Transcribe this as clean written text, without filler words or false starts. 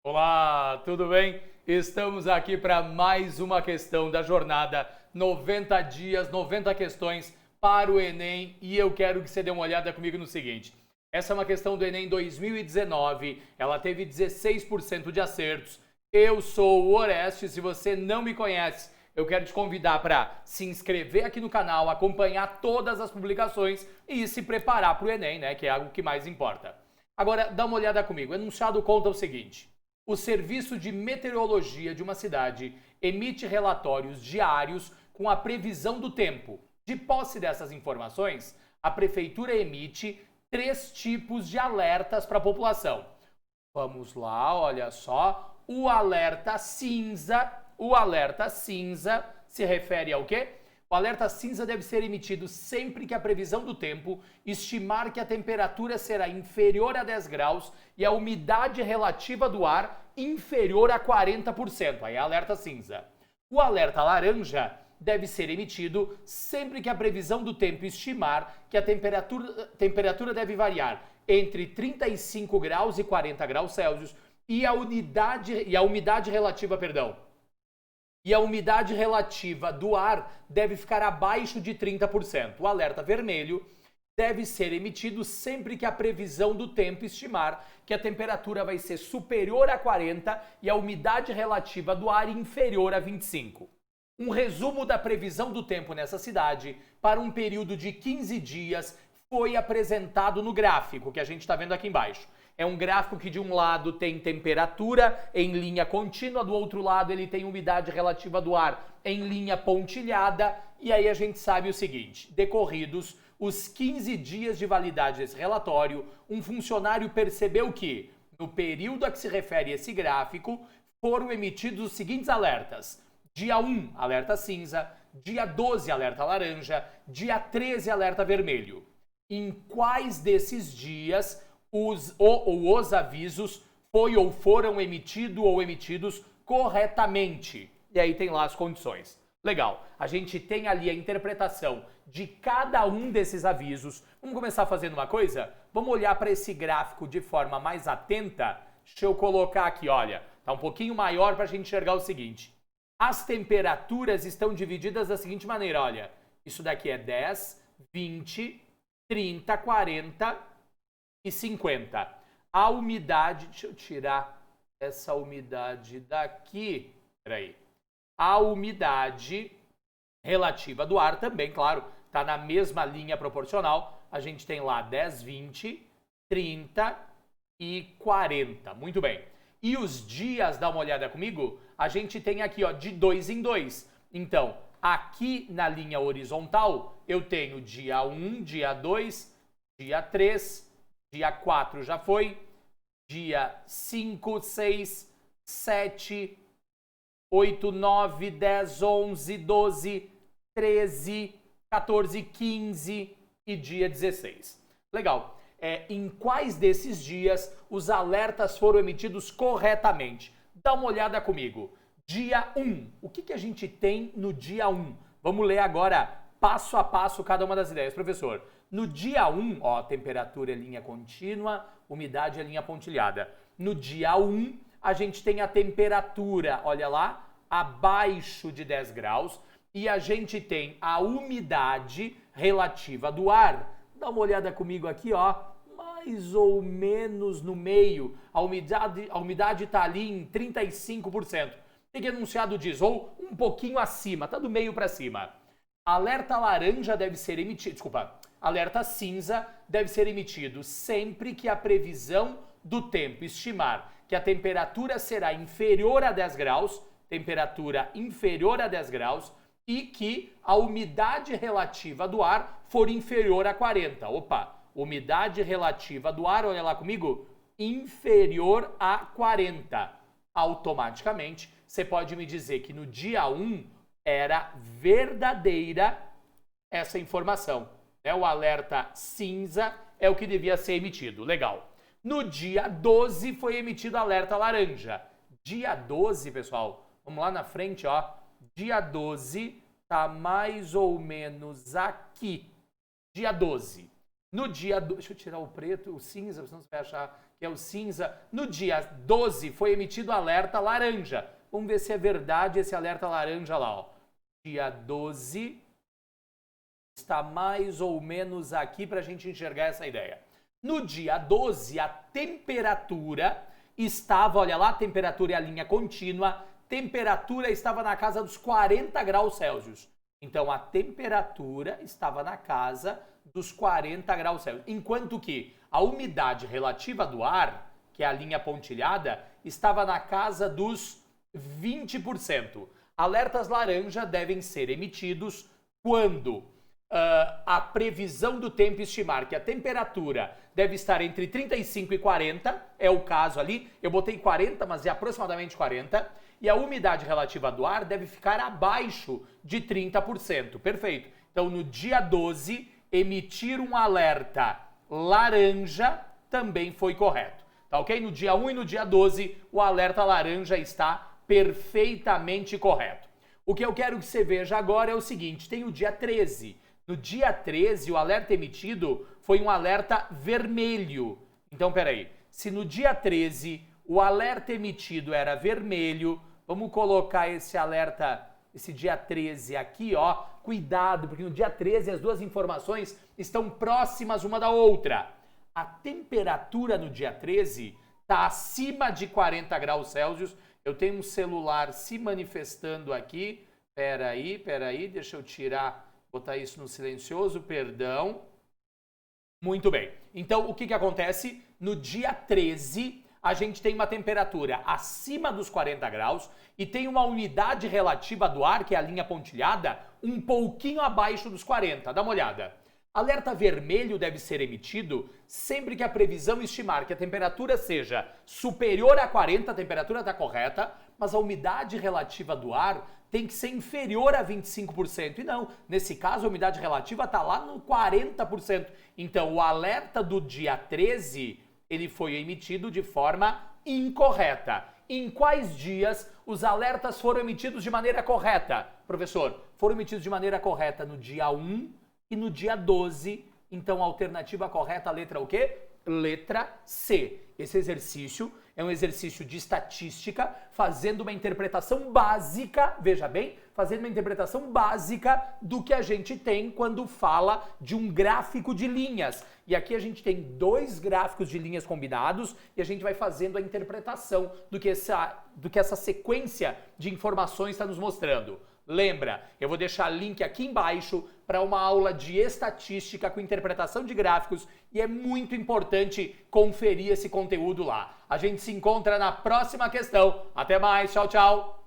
Olá, tudo bem? Estamos aqui para mais uma questão da jornada 90 dias, 90 questões para o Enem e eu quero que você dê uma olhada comigo no seguinte. Essa é uma questão do Enem 2019, ela teve 16% de acertos. Eu sou o Orestes, se você não me conhece, eu quero te convidar para se inscrever aqui no canal, acompanhar todas as publicações e se preparar para o Enem, né, que é algo que mais importa. Agora, dá uma olhada comigo. O enunciado conta o seguinte: o Serviço de Meteorologia de uma cidade emite relatórios diários com a previsão do tempo. De posse dessas informações, a prefeitura emite 3 tipos de alertas para a população. Vamos lá, olha só. O alerta cinza se refere ao quê? O alerta cinza deve ser emitido sempre que a previsão do tempo estimar que a temperatura será inferior a 10 graus e a umidade relativa do ar inferior a 40%. Aí é alerta cinza. O alerta laranja deve ser emitido sempre que a previsão do tempo estimar que a temperatura deve variar entre 35 graus e 40 graus Celsius e a umidade relativa do ar deve ficar abaixo de 30%. O alerta vermelho deve ser emitido sempre que a previsão do tempo estimar que a temperatura vai ser superior a 40 e a umidade relativa do ar inferior a 25. Um resumo da previsão do tempo nessa cidade para um período de 15 dias foi apresentado no gráfico que a gente está vendo aqui embaixo. É um gráfico que de um lado tem temperatura em linha contínua, do outro lado ele tem umidade relativa do ar em linha pontilhada, e aí a gente sabe o seguinte: decorridos os 15 dias de validade desse relatório, um funcionário percebeu que, no período a que se refere esse gráfico, foram emitidos os seguintes alertas: dia 1, alerta cinza; dia 12, alerta laranja; dia 13, alerta vermelho. Em quais desses dias os avisos foram emitidos corretamente? E aí tem lá as condições. Legal, a gente tem ali a interpretação de cada um desses avisos. Vamos começar fazendo uma coisa? Vamos olhar para esse gráfico de forma mais atenta? Deixa eu colocar aqui, olha, tá um pouquinho maior para a gente enxergar o seguinte. As temperaturas estão divididas da seguinte maneira, olha, isso daqui é 10, 20, 30, 40 e 50. A umidade, deixa eu tirar essa umidade daqui, peraí. A umidade relativa do ar também, claro, está na mesma linha proporcional. A gente tem lá 10, 20, 30 e 40. Muito bem. E os dias, dá uma olhada comigo, a gente tem aqui, ó, de 2 em 2. Então, aqui na linha horizontal, eu tenho dia 1, dia 2, dia 3, dia 4 já foi, dia 5, 6, 7, 8, 9, 10, 11, 12, 13, 14, 15 e dia 16. Legal. Em quais desses dias os alertas foram emitidos corretamente? Dá uma olhada comigo. Dia 1. O que a gente tem no dia 1? Vamos ler agora passo a passo cada uma das ideias. Professor, no dia 1, ó, temperatura é linha contínua, umidade é linha pontilhada. No dia 1, a gente tem a temperatura, olha lá, abaixo de 10 graus e a gente tem a umidade relativa do ar. Dá uma olhada comigo aqui, ó, mais ou menos no meio. A umidade está ali em 35%. O que o enunciado diz? Ou um pouquinho acima, tá do meio para cima. Alerta laranja deve ser emitido, alerta cinza deve ser emitido sempre que a previsão do tempo estimar que a temperatura será inferior a 10 graus, e que a umidade relativa do ar for inferior a 40. Opa, umidade relativa do ar, olha lá comigo, inferior a 40. Automaticamente, você pode me dizer que no dia 1 era verdadeira essa informação. Né? O alerta cinza é o que devia ser emitido. Legal. No dia 12 foi emitido alerta laranja. Dia 12, pessoal, vamos lá na frente, ó. Dia 12 tá mais ou menos aqui. Dia 12. No dia... Deixa eu tirar o preto, o cinza, senão você vai achar que é o cinza. No dia 12 foi emitido alerta laranja. Vamos ver se é verdade esse alerta laranja lá, ó. Dia 12 está mais ou menos aqui para a gente enxergar essa ideia. No dia 12, a temperatura estava, olha lá, a temperatura é a linha contínua, temperatura estava na casa dos 40 graus Celsius. Então, a temperatura estava na casa dos 40 graus Celsius. Enquanto que a umidade relativa do ar, que é a linha pontilhada, estava na casa dos 20%. Alertas laranja devem ser emitidos quando a previsão do tempo estimar que a temperatura deve estar entre 35 e 40, é o caso ali, eu botei 40, mas é aproximadamente 40, e a umidade relativa do ar deve ficar abaixo de 30%. Perfeito. Então, no dia 12, emitir um alerta laranja também foi correto. Tá ok? No dia 1 e no dia 12, o alerta laranja está perfeitamente correto. O que eu quero que você veja agora é o seguinte, tem o dia 13. No dia 13, o alerta emitido foi um alerta vermelho. Então, peraí, se no dia 13 o alerta emitido era vermelho, vamos colocar esse alerta, esse dia 13 aqui, ó. Cuidado, porque no dia 13 as duas informações estão próximas uma da outra. A temperatura no dia 13 está acima de 40 graus Celsius. Eu tenho um celular se manifestando aqui. Peraí, deixa eu tirar... Botar isso no silencioso, perdão. Muito bem. Então, o que acontece? No dia 13, a gente tem uma temperatura acima dos 40 graus e tem uma umidade relativa do ar, que é a linha pontilhada, um pouquinho abaixo dos 40. Dá uma olhada. Alerta vermelho deve ser emitido sempre que a previsão estimar que a temperatura seja superior a 40, a temperatura está correta, mas a umidade relativa do ar tem que ser inferior a 25%. E não, nesse caso a umidade relativa está lá no 40%. Então o alerta do dia 13, ele foi emitido de forma incorreta. Em quais dias os alertas foram emitidos de maneira correta? Professor, foram emitidos de maneira correta no dia 1 e no dia 12. Então a alternativa correta, a letra o quê? Letra C. Esse exercício é um exercício de estatística, fazendo uma interpretação básica, veja bem, fazendo uma interpretação básica do que a gente tem quando fala de um gráfico de linhas. E aqui a gente tem dois gráficos de linhas combinados e a gente vai fazendo a interpretação do que essa sequência de informações está nos mostrando. Lembra, eu vou deixar link aqui embaixo para uma aula de estatística com interpretação de gráficos e é muito importante conferir esse conteúdo lá. A gente se encontra na próxima questão. Até mais, tchau, tchau!